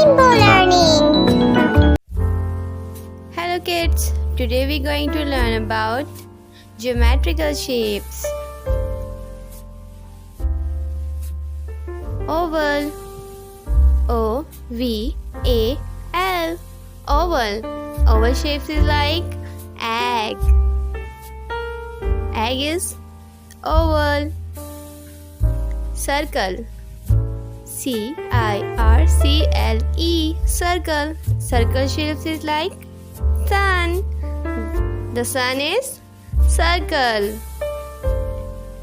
rainbow learning. Hello kids, today we're going to learn about geometrical shapes. Oval, O-V-A-L, oval. Oval shapes is like egg. Egg is oval. Circle, C-I-R-C-L-E, circle. Circle shapes is like sun. The sun is circle.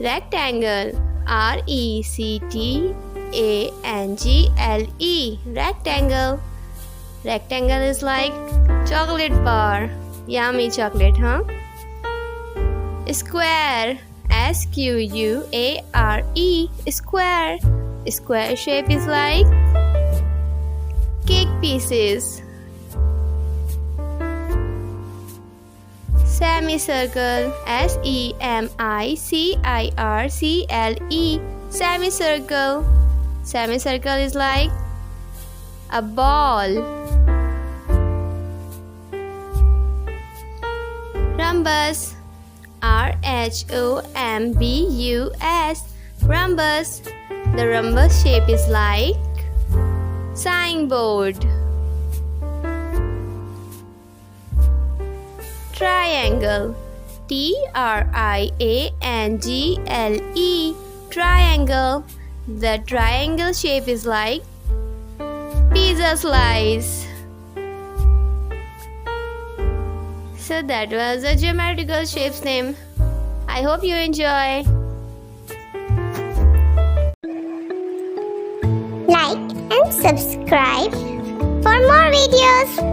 Rectangle, R-E-C-T-A-N-G-L-E, rectangle. Rectangle is like chocolate bar. Yummy chocolate, huh? Square, S-Q-U-A-R-E, square. Square shape is like cake pieces. Semicircle, S-E-M-I-C-I-R-C-L-E, semicircle. Semicircle is like a ball. Rhombus, R-H-O-M-B-U-S, rhombus. The rhombus shape is like signboard. Triangle, T-R-I-A-N-G-L-E, triangle. The triangle shape is like pizza slice. So that was a geometrical shapes name. I hope you enjoy. Like and subscribe for more videos.